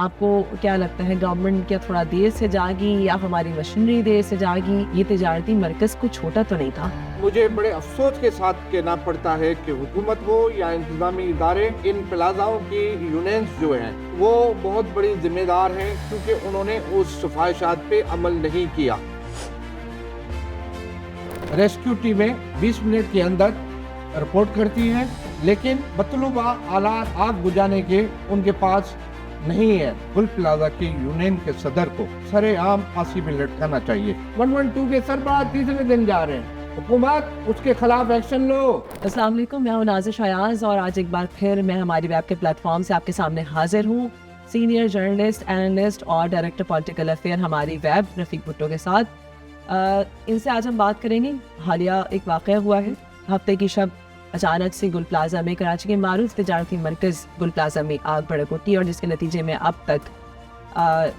आपको क्या लगता है गवर्नमेंट क्या थोड़ा देर से जागी या हमारी मशीनरी देर से जागी? ये तिजारती मरकज़ कुछ छोटा तो नहीं था। मुझे बड़े अफसोस के साथ कहना पड़ता है कि हुकूमत हो या इंतजामी इदारे, इन प्लाजाओं की यूनियंस जो हैं वो बहुत बड़ी जिम्मेदार हैं, क्योंकि उन्होंने उस सिफारिशात पे अमल नहीं किया। रेस्क्यू टीमें 20 मिनट के अंदर रिपोर्ट करती हैं, लेकिन मतलूबा आलात आग बुझाने के उनके पास नहीं है। गुल प्लाजा के यूनियन के सदर को सरेआम फांसी में लटकाना चाहिए। 112 के सरबराह तीसरे दिन जा रहे हैं, हुकूमत उसके खिलाफ एक्शन लो। अस्सलाम वालेकुम, मैं हूं नाज़िश अयाज और आज एक बार फिर मैं हमारी वेब के प्लेटफॉर्म से आपके सामने हाजिर हूं, सीनियर जर्नलिस्ट, एनालिस्ट और डायरेक्टर पॉलिटिकल अफेयर हमारी वेब रफ़ीक भुट्टो के साथ। इनसे आज हम बात करेंगे। हालिया एक वाक़या हुआ है, हफ्ते की शब अचानक से गुल प्लाजा में, कराची के मारूफ तिजारती मरकज़ गुल प्लाजा में आग भड़क उठी और जिसके नतीजे में अब तक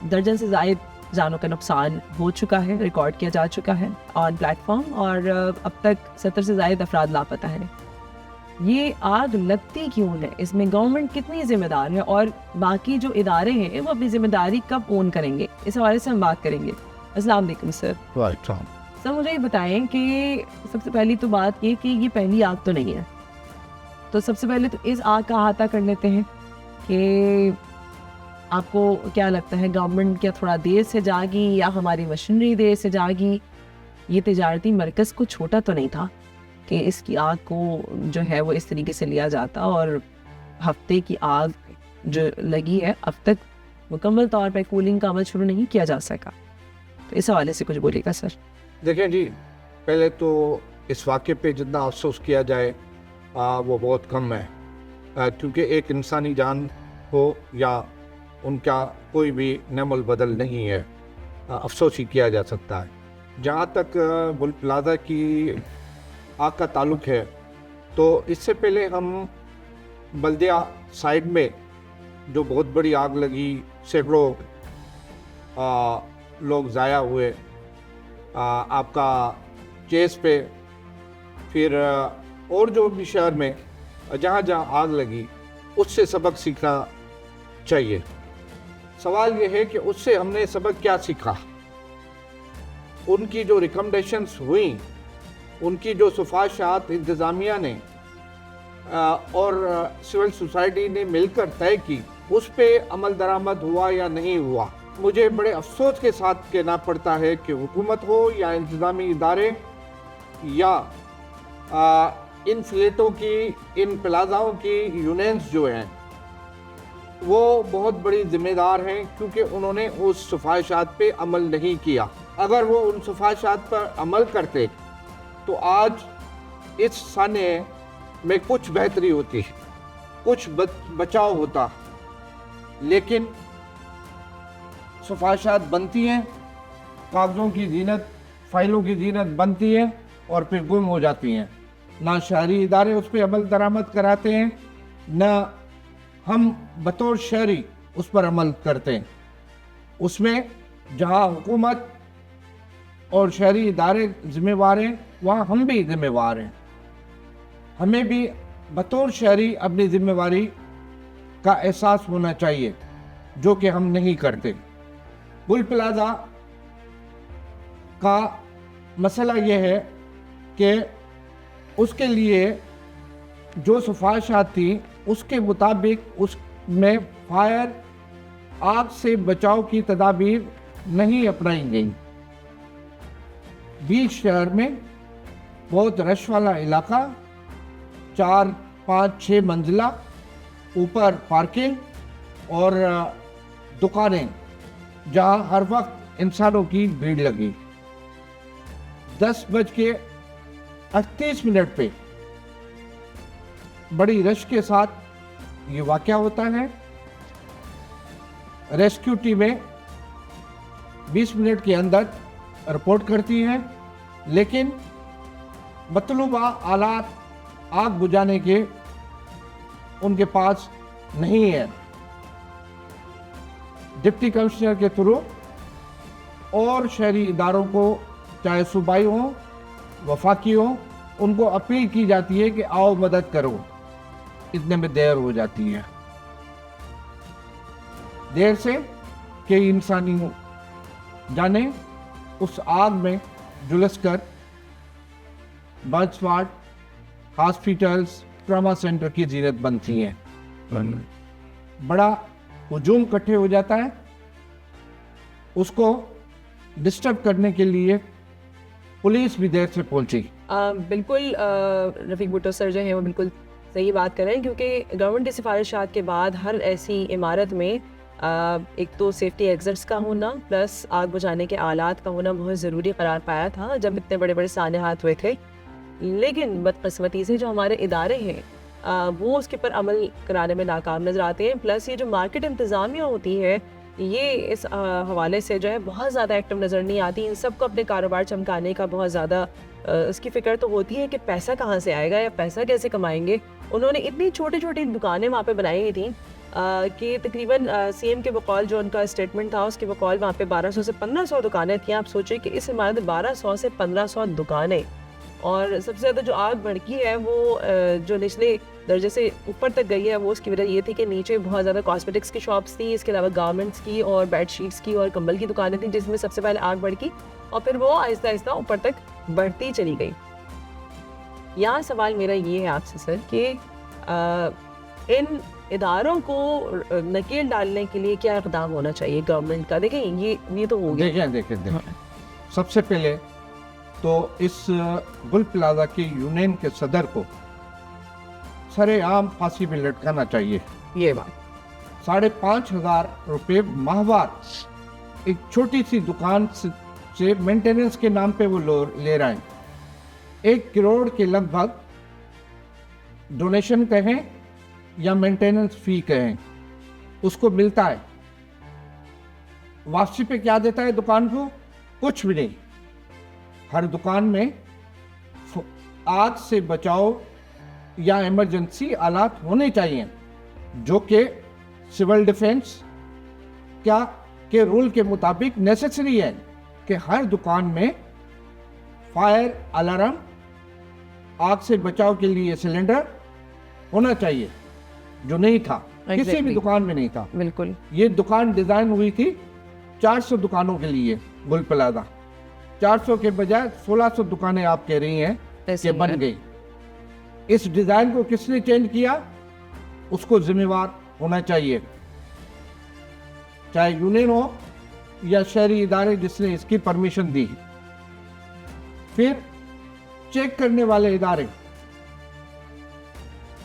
दर्जन से ज़ायद जानों का नुकसान हो चुका है, रिकॉर्ड किया जा चुका है ऑन प्लेटफॉर्म, और अब तक 70 से ज़ायद अफराद लापता हैं। ये आग लगती क्यों है, इसमें गवर्नमेंट कितनी ज़िम्मेदार है और बाकी जो इदारे हैं वो अपनी ज़िम्मेदारी कब ओन करेंगे, इस हवाले से हम बात करेंगे। अस्सलाम वालेकुम सर। सर मुझे ये बताएं कि सबसे पहली तो बात ये कि ये पहली आग तो नहीं है, तो सबसे पहले तो इस आग का अहाता कर लेते हैं कि आपको क्या लगता है गवर्नमेंट क्या थोड़ा देर से जागी या हमारी मशीनरी देर से जागी? ये तिजारती मरकज़ कुछ छोटा तो नहीं था कि इसकी आग को जो है वो इस तरीके से लिया जाता, और हफ्ते की आग जो लगी है अब तक मुकम्मल तौर पर कूलिंग का अमल शुरू नहीं किया जा सका। तो इस हवाले से कुछ बोलिएगा सर। देखें जी, पहले तो इस वाक़े पे जितना अफसोस किया जाए वो बहुत कम है, क्योंकि एक इंसानी जान हो या उनका कोई भी नमल बदल नहीं है, अफसोस ही किया जा सकता है। जहाँ तक गुल प्लाजा की आग का ताल्लुक़ है, तो इससे पहले हम बल्दिया साइड में जो बहुत बड़ी आग लगी, सैकड़ों लोग ज़ाया हुए, आपका चेस पे, फिर और जो भी शहर में जहाँ जहाँ आग लगी उससे सबक सीखना चाहिए। सवाल ये है कि उससे हमने सबक क्या सीखा। उनकी जो रिकमेंडेशंस हुई, उनकी जो सिफारिशात इंतज़ामिया ने और सिविल सोसाइटी ने मिलकर तय की, उस पर अमल दरामद हुआ या नहीं हुआ। मुझे बड़े अफसोस के साथ कहना पड़ता है कि हुकूमत हो या इंतज़ामी इदारे या इन फ्लैटों की, इन प्लाजाओं की यूनियंस जो हैं वो बहुत बड़ी ज़िम्मेदार हैं, क्योंकि उन्होंने उस सिफारिशात पे अमल नहीं किया। अगर वो उन सिफारिशात पर अमल करते तो आज इस साने में कुछ बेहतरी होती, कुछ बचाव होता, लेकिन सिफारिशात बनती हैं, कागज़ों की जीनत, फ़ाइलों की जीनत बनती है और फिर गुम हो जाती हैं। ना शहरी इदारे उस पर अमल दरामद कराते हैं, ना हम बतौर शहरी उस पर अमल करते हैं। उसमें जहाँ हुकूमत और शहरी इदारे ज़िम्मेवार हैं, वहाँ हम भी ज़िम्मेवार हैं। हमें भी बतौर शहरी अपनी ज़िम्मेवारी का एहसास होना चाहिए, जो कि हम नहीं करते। गुल प्लाजा का मसला यह है कि उसके लिए जो सिफारिशात थी उसके मुताबिक उसमें फायर, आग से बचाव की तदाबीर नहीं अपनाई गई। बीच शहर में बहुत रश वाला इलाका, 4, 5, 6 मंजिला, ऊपर पार्किंग और दुकानें, जहाँ हर वक्त इंसानों की भीड़ लगी। 10:38 पे बड़ी रश के साथ ये वाक़या होता है। रेस्क्यू टीमें 20 मिनट के अंदर रिपोर्ट करती हैं, लेकिन मतलूबा आलात आग बुझाने के उनके पास नहीं है। डिप्टी कमिश्नर के थ्रू और शहरी इदारों को, चाहे सूबाई हों, वफाकी हों, उनको अपील की जाती है कि आओ मदद करो, इतने में देर हो जाती है। देर से कई इंसानी जाने उस आग में झुलस कर birth ward, hospitals, trauma centre की जीरत बनती हैं। बड़ा हुजूम इकट्ठे हो जाता है, उसको डिस्टर्ब करने के लिए पुलिस भी देर से पहुंची। बिल्कुल रफ़ीक भुट्टो सर जो हैं वो बिल्कुल सही बात कर रहे हैं, क्योंकि गवर्नमेंट की सिफारिशात के बाद हर ऐसी इमारत में एक तो सेफ्टी एग्जिट्स का होना प्लस आग बुझाने के आलात का होना बहुत ज़रूरी करार पाया था जब इतने बड़े बड़े सानहात हुए थे। लेकिन बदकिस्मती से जो हमारे इदारे हैं वो उसके पर अमल कराने में नाकाम नज़र आते हैं। प्लस ये जो मार्केट इंतज़ामिया होती है ये इस हवाले से जो है बहुत ज़्यादा एक्टिव नज़र नहीं आती। इन सबको अपने कारोबार चमकाने का बहुत ज़्यादा इसकी फ़िक्र तो होती है कि पैसा कहाँ से आएगा या पैसा कैसे कमाएंगे। उन्होंने इतनी छोटी छोटी दुकानें वहाँ पे बनाई हुई थी कि तकरीबन सीएम के बकौल जो उनका स्टेटमेंट था उसके बकौल वहाँ पे 1200 से 1500 दुकानें थी। आप सोचिए कि इस इमारत में 1200 से 1500 दुकानें, और सबसे ज़्यादा जो आग भड़की है वो जो निचले दर्जे से ऊपर तक गई है वो उसकी वजह ये थी कि नीचे बहुत ज़्यादा कॉस्मेटिक्स की शॉप्स थी, इसके अलावा गारमेंट्स की और बेडशीट्स की और कंबल की दुकानें थी, जिसमें सबसे पहले आग भड़की और फिर वो आहिस्ता आहिस्ता ऊपर तक बढ़ती चली गई। यहाँ सवाल मेरा ये है आपसे सर कि इन इदारों को नकेल डालने के लिए क्या इक़दाम होना चाहिए गवर्नमेंट का? देखें ये तो हो गया। देखें सबसे पहले तो इस गुल प्लाजा के यूनियन के सदर को सरेआम फांसी पे लटकाना चाहिए। ये बात 5,500 रुपये माहवार एक छोटी सी दुकान से मेंटेनेंस के नाम पे वो ले रहे हैं। 1 करोड़ के लगभग डोनेशन कहें या मेंटेनेंस फी कहें उसको मिलता है। वापसी पे क्या देता है दुकान को? कुछ भी नहीं। हर दुकान में आग से बचाव या इमरजेंसी आलात होने चाहिए जो कि सिविल डिफेंस क्या के रूल के मुताबिक नेसेसरी है कि हर दुकान में फायर अलार्म, आग से बचाव के लिए सिलेंडर होना चाहिए, जो नहीं था किसी भी दुकान में नहीं था। बिल्कुल ये दुकान डिजाइन हुई थी 400 दुकानों के लिए। गुल प्लाजा 400 के बजाय 1600 दुकानें आप कह रही हैं कि बन गई। इस डिजाइन को किसने चेंज किया उसको जिम्मेवार होना चाहिए, चाहे यूनियन हो या शहरी इदारे जिसने इसकी परमिशन दी। फिर चेक करने वाले इदारे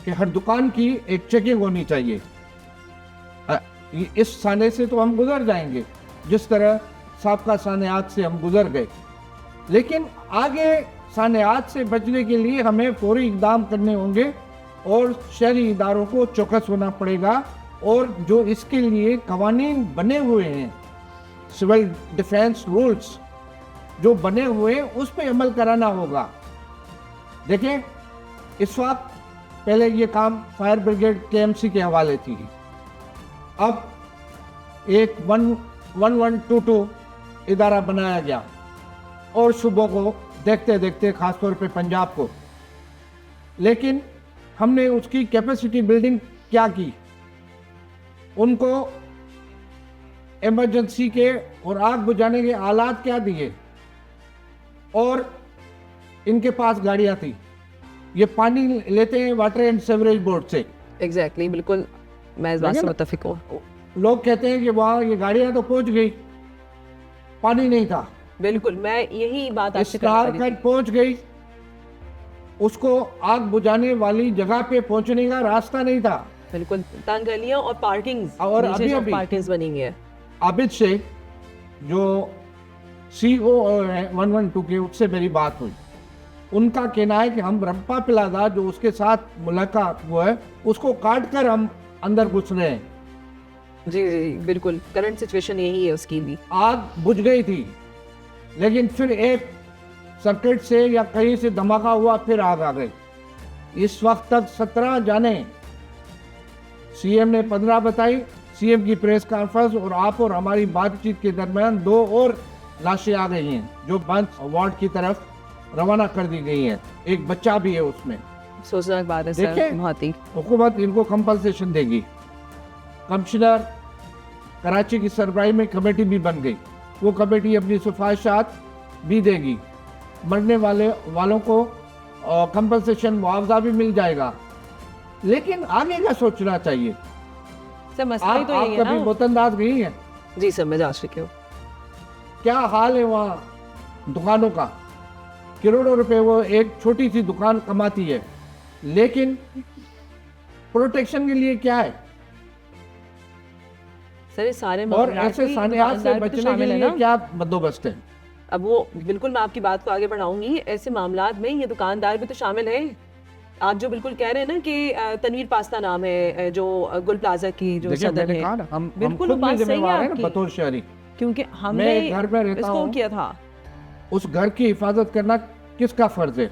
कि हर दुकान की एक चेकिंग होनी चाहिए। इस साने से तो हम गुजर जाएंगे जिस तरह साबका सानेयात से हम गुजर गए, लेकिन आगे सानेयात से बचने के लिए हमें फौरी इकदाम करने होंगे और शहरी इदारों को चौकस होना पड़ेगा और जो इसके लिए कवानीन बने हुए हैं, सिविल डिफेंस रूल्स जो बने हुए हैं उस पर अमल कराना होगा। देखें इस वक्त पहले ये काम फायर ब्रिगेड केएमसी के हवाले थी, अब एक 1122 इदारा बनाया गया और सूबों को देखते देखते खासतौर पे पंजाब को। लेकिन हमने उसकी कैपेसिटी बिल्डिंग क्या की, उनको इमरजेंसी के और आग बुझाने के आलात क्या दिए और इनके पास गाड़ियां थी। ये पानी लेते हैं वाटर एंड सीवरेज बोर्ड से। एग्जैक्टली बिल्कुल मैं इस बात से मुत्तफिक हूँ। लोग कहते हैं कि वहाँ ये गाड़ियां तो पहुंच गई, पानी नहीं था। बिल्कुल मैं यही बात आपसे पहुंच गई, उसको आग बुझाने वाली जगह पे पहुंचने का रास्ता नहीं था। बिल्कुल तंग गलियां और पार्किंग और अभी पार्किंग्स बनी है। आबिद से जो CEO है 112 के, उससे मेरी बात हुई। उनका कहना है कि हम रंपा प्लाजा जो उसके साथ मुलाकात हुआ है उसको काट कर हम अंदर घुस रहे हैं। जी जी बिल्कुल करंट सिचुएशन यही है उसकी भी। आग बुझ गई थी लेकिन फिर एक सर्किट से या कहीं से धमाका हुआ, फिर आग आ गई। इस वक्त तक 17 जाने, सीएम ने 15 बताई। सीएम की प्रेस कॉन्फ्रेंस और आप और हमारी बातचीत के दरमियान 2 और लाशें आ गई हैं जो बंस वार्ड की तरफ रवाना कर दी गई हैं। एक बच्चा भी है उसमें। सोचना बात है सर, बहुत ही हुकूमत इनको कंपनसेशन देगी। कमिश्नर कराची की सरबराही में कमेटी भी बन गई, वो कमेटी अपनी सिफारिशात भी देगी, मरने वालों को कंपनसेशन मुआवजा भी मिल जाएगा। लेकिन आगे का सोचना चाहिए। सर मसला ही आप तो यही है कभी ना। वतनदार गई हैं? जी सर मैं जा चुकी हूँ। क्या हाल है वहाँ दुकानों का? करोड़ों रुपए वो एक छोटी सी दुकान कमाती है, लेकिन प्रोटेक्शन के लिए क्या है? सर ये सारे और मामलात ऐसे भी सानियात से दुकानदार भी तो बचने के शामिल है लिए ना। क्या बंदोबस्त है? अब वो बिल्कुल मैं आपकी बात को आगे बढ़ाऊंगी। ऐसे मामलात में ये दुकानदार भी तो शामिल है। आप जो बिल्कुल कह रहे हैं ना कि तनवीर पास्ता नाम है जो गुल प्लाजा की जो देखिए सदर मैंने है, कहा ना, हम बिल्कुल खुद वो बात में सही है जिम्मेवार हैं ना आपकी। बतौर शहरी। क्योंकि हमने मैं घर में रहता इसको हूँ, किया था। उस घर की हिफाजत करना किसका फर्ज है?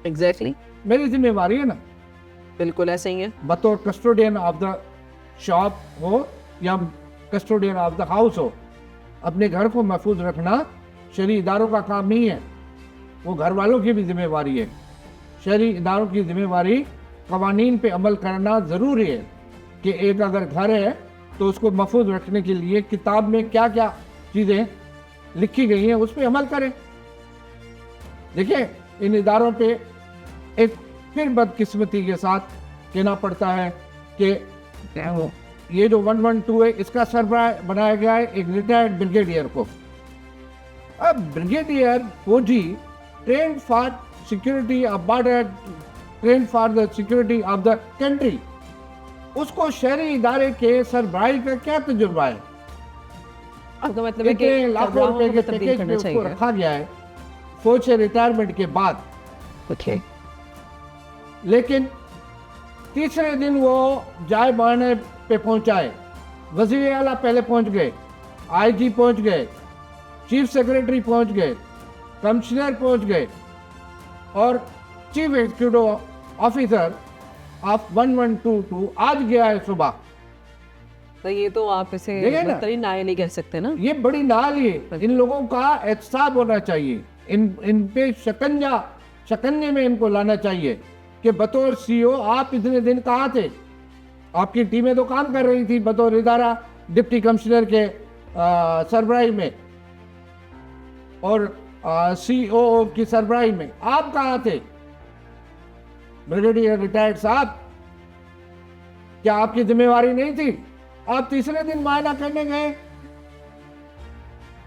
एग्जैक्टली मेरी जिम्मेवारी है ना, बिल्कुल ऐसे ही है। बतौर कस्टोडियन ऑफ द शॉप हो या कस्टोडियन ऑफ द हाउस हो, अपने घर को महफूज रखना शहरी इदारों का काम नहीं है, वो घर वालों की भी जिम्मेवारी है। शहरी इदारों की जिम्मेवारी कवानीन पे अमल करना ज़रूरी है कि एक अगर घर है तो उसको महफूज रखने के लिए किताब में क्या क्या चीज़ें लिखी गई हैं उस पर अमल करें। देखिए इन इदारों पे एक फिर बदकिस्मती के साथ कहना पड़ता है कि ये जो 112 है इसका सरबराह बनाया गया है एक रिटायर्ड ब्रिगेडियर को। अब ब्रिगेडियर फौजी train for security of border, train for the security of the country, उसको शहरी इदारे के सरबराही का क्या तजुर्बा है? आपका मतलब है कि इतने लाखों सरबराहों रुपए को के तब्दील पैकेज करना में उसको चाहिए। रखा गया है फौज से रिटायरमेंट के बाद, ओके लेकिन तीसरे दिन वो जाए बहाने पे पहुंचाए। वजीर आला पहले पहुंच गए, आईजी पहुंच गए, चीफ सेक्रेटरी पहुंच गए, कमिश्नर पहुंच गए और चीफ एग्जीक्यूटिव ऑफिसर ऑफ 1122 आज गया है सुबह। तो ये तो आप इसे देखिए ना। बदतरीन नाये नहीं कह सकते ना। ये बड़ी नाल है, इन लोगों का एहतसाब होना चाहिए, इन पे शकन्ने में इनको लाना चाहिए कि बतौर सीईओ आप इतने दिन कहाँ थे? आपकी टीमें तो काम कर रही थी बतौर इदारा डिप्टी कमिश्नर के सरबराही में और सीओओ की सरबराही में, आप कहाँ थे? ब्रिगेडियर रिटायर्ड साहब, क्या आपकी जिम्मेवारी नहीं थी? आप तीसरे दिन मायना करने गए,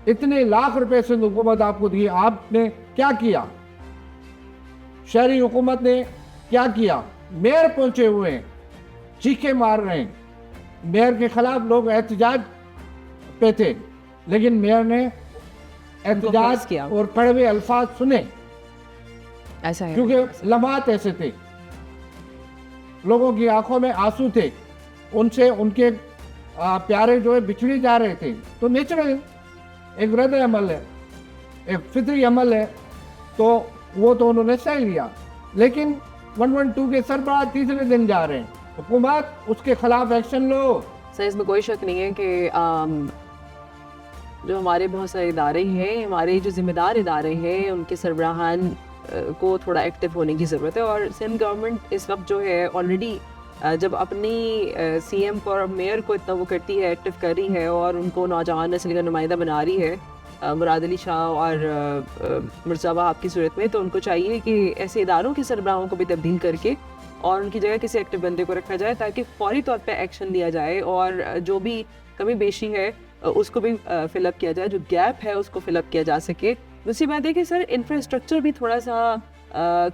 इतने लाख रुपए से हुकूमत आपको दी, आपने क्या किया? शहरी हुकूमत ने क्या किया? मेयर पहुंचे हुए हैं, चीखे मार रहे हैं, मेयर के खिलाफ लोग एहतजाज पे थे, लेकिन मेयर ने एहतजाज किया। और कड़वे अल्फाज सुने ऐसा है क्योंकि लम्हात ऐसे थे, लोगों की आंखों में आंसू थे, उनसे उनके प्यारे जो है बिछड़े जा रहे थे। तो नेचुरल एक रद्द अमल है, एक फितरी अमल है, तो वो तो उन्होंने सह लिया। लेकिन 112 के सरबराह तीसरे दिन जा रहे हैं, हुकूमत उसके खिलाफ एक्शन लो। सर इसमें कोई शक नहीं है कि जो हमारे बहुत सारे इदारे हैं, हमारे जो जिम्मेदार इदारे हैं, उनके सरबराहान को थोड़ा एक्टिव होने की ज़रूरत है। और सिंध गवर्नमेंट इस वक्त जो है ऑलरेडी जब अपनी सीएम को और मेयर को इतना वो करती है, एक्टिव कर रही है और उनको नौजवान नस्ल का नुमाइंदा बना रही है मुराद अली शाह और मिर्ज़ा वहाब की सूरत में, तो उनको चाहिए कि ऐसे इदारों के सरबराहों को भी तब्दील करके और उनकी जगह किसी एक्टिव बंदे को रखा जाए ताकि फौरी तौर पे एक्शन लिया जाए और जो भी कमी बेशी है उसको भी फिलअप किया जाए, जो गैप है उसको फिलअप किया जा सके। दूसरी बात है कि सर इंफ्रास्ट्रक्चर भी थोड़ा सा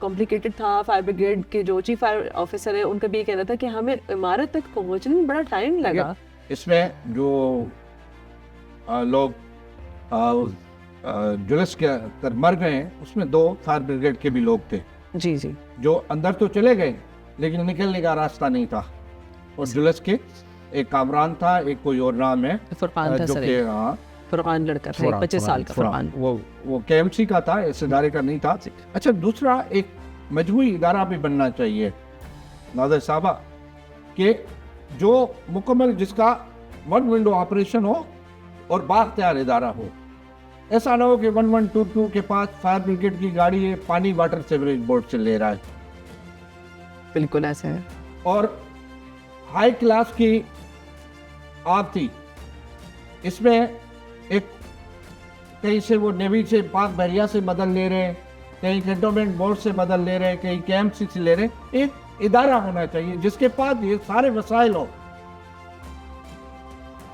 कॉम्प्लिकेटेड था। फायर ब्रिगेड के जो चीफ फायर ऑफिसर है उनका भी ये कहना था कि हमें इमारत तक पहुंचने में बड़ा टाइम लगा। इसमें जो लोग जुलूस के अंदर मर गए हैं उसमें 2 फायर ब्रिगेड के भी लोग थे जी जी, जो अंदर तो चले गए लेकिन निकलने का रास्ता नहीं था। और जुलूस के एक कामरान था, एक कोई और नाम है फुरकान था जो सर, कि फुरकान लड़का था 25 साल का फुरकान। वो केएमसी का था, इस इदारे का नहीं था। अच्छा, दूसरा एक मजबूरी इदारा भी बनना चाहिए नाज़र साहबा कि जो मुकम्मल जिसका वन विंडो ऑपरेशन हो और बाख्तियार इदारा हो। ऐसा ना हो कि 1122 के पास फायर ब्रिगेड की गाड़ी है, पानी वाटर सीवरेज बोर्ड से ले रहा है। बिल्कुल ऐसा है। और हाई क्लास की आग थी, इसमें एक कहीं से वो नेवी से पाक बहरिया से मदद ले रहे हैं, कहीं कैंटोनमेंट बोर्ड से मदद ले रहे हैं, कहीं KMC से ले रहे हैं। एक इदारा होना चाहिए जिसके पास ये सारे वसाइल हो।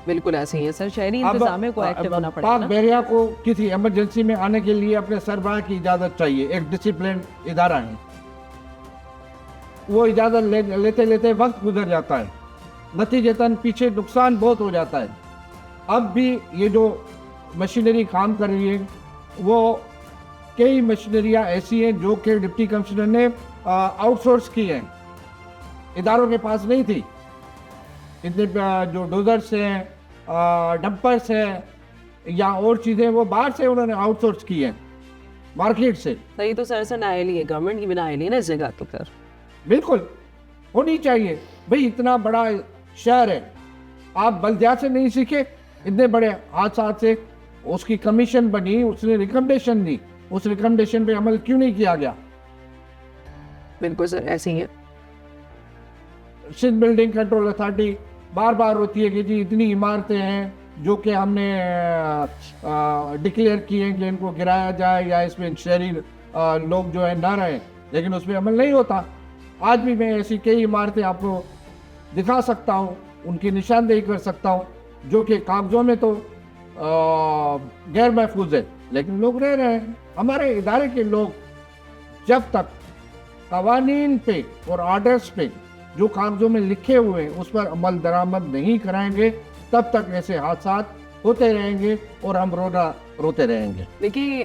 बिल्कुल ऐसे ही है सर, शहरी अब इंतजामिया को एक्टिव होना पड़ेगा पाक ना। बहरिया को किसी इमरजेंसी में आने के लिए अपने सरबराह की इजाज़त चाहिए। एक डिसिप्लिन इदारा है, वो इजाज़त लेते लेते वक्त गुजर जाता है, नतीजतन पीछे नुकसान बहुत हो जाता है। अब भी ये जो मशीनरी काम कर रही है, वो कई मशीनरियाँ ऐसी हैं जो कि डिप्टी कमिश्नर ने आउटसोर्स की हैं, इदारों के पास नहीं थी। इतने जो डोजर्स हैं, डंपर्स हैं या और चीज़ें, वो बाहर से उन्होंने आउटसोर्स की हैं, मार्केट से। सही तो सर नाइली है, गवर्नमेंट की भी नाइली है ना इस जगह तो फिर। बिल्कुल होनी चाहिए भाई, इतना बड़ा शहर है, आप बल्दिया से नहीं सीखे, इतने बड़े हादसा से। उसकी कमीशन बनी, उसने रिकमेंडेशन दी, उस रिकमेंडेशन पे अमल क्यों नहीं किया गया? बिल्कुल सर ऐसे ही है। सिंध बिल्डिंग कंट्रोल अथॉरिटी बार बार होती है कि जी इतनी इमारतें हैं जो कि हमने डिक्लेयर की हैं कि इनको गिराया जाए या इसमें शहरी लोग जो है ना रहें, लेकिन उसमें अमल नहीं होता। आज भी मैं ऐसी कई इमारतें आपको दिखा सकता हूँ, उनकी निशानदेही कर सकता हूँ, जो कि कागजों में तो गैर महफूज है, लेकिन लोग रह रहे हैं। हमारे इदारे के लोग जब तक कवानीन पे और आर्डर्स पे जो कागजों में लिखे हुए हैं उस पर अमल दरामद नहीं कराएंगे, तब तक ऐसे हादसा होते रहेंगे और हम रोते रहेंगे। देखिए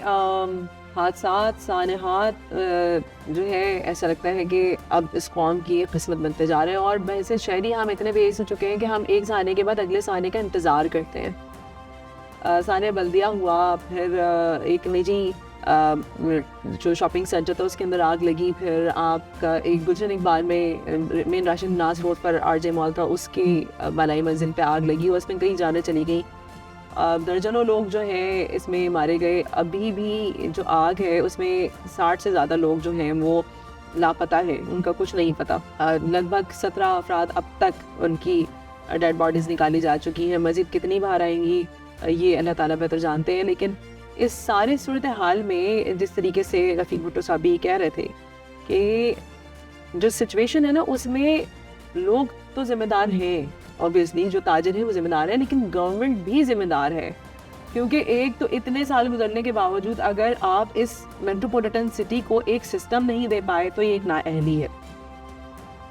हादसात सानहात जो है, ऐसा लगता है कि अब इस कौम की किस्मत बनते जा रहे हैं। और वैसे शहरी हम इतने बेस हो चुके हैं कि हम एक साने के बाद अगले साने का इंतज़ार करते हैं। साने बल्दिया हुआ, फिर एक निजी जो शॉपिंग सेंटर था उसके अंदर आग लगी, फिर आपका एक गुलशन इकबाल में मेन राशन नाज रोड पर RJ मॉल था, उसकी बालाई मंजिल पे आग लगी और उसमें कई जानें चली गई। दर्जनों लोग जो हैं इसमें मारे गए। अभी भी जो आग है उसमें 60 से ज़्यादा लोग जो हैं वो लापता है, उनका कुछ नहीं पता। लगभग 17 अफराद अब तक उनकी डेड बॉडीज़ निकाली जा चुकी हैं। मज़ीद कितनी बाहर आएंगी ये अल्लाह ताला बेहतर जानते हैं। लेकिन इस सारे सूरत हाल में जिस तरीके से रफ़ीक भुट्टो साहब भी कह रहे थे कि जो सिचुएशन है ना उसमें लोग तो ज़िम्मेदार हैं, ऑब्वियसली जो ताजिर हैं वो ज़िम्मेदार है, लेकिन गवर्नमेंट भी ज़िम्मेदार है। क्योंकि एक तो इतने साल गुजरने के बावजूद अगर आप इस मेट्रोपॉलिटन सिटी को एक सिस्टम नहीं दे पाए तो ये एक नाअहली है।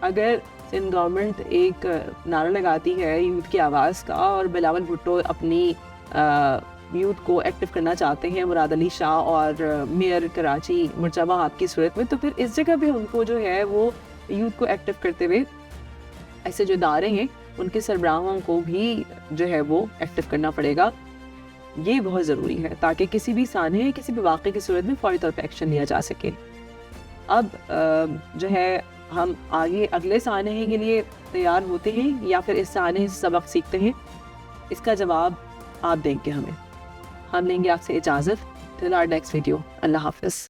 अगर सिंध गवर्नमेंट एक नारा लगाती है यूथ की आवाज़ का और बिलावल भुट्टो अपनी यूथ को एक्टिव करना चाहते हैं, मुराद अली शाह और मेयर कराची मुर्तज़ा वहाब की सूरत में, तो फिर इस जगह भी उनको जो है वो यूथ को एक्टिव करते हुए ऐसे जो इदारे हैं उनके सरबराहों को भी जो है वो एक्टिव करना पड़ेगा। ये बहुत ज़रूरी है ताकि किसी भी साने किसी भी वाक़े की सूरत में फ़ौरी तौर पर एक्शन लिया जा सके। अब जो है हम आगे अगले साने के लिए तैयार होते हैं या फिर इस साने से सबक सीखते हैं, इसका जवाब आप देंगे हमें। हम लेंगे आपसे इजाज़त। Till our next video. अल्लाह हाफ़िज़।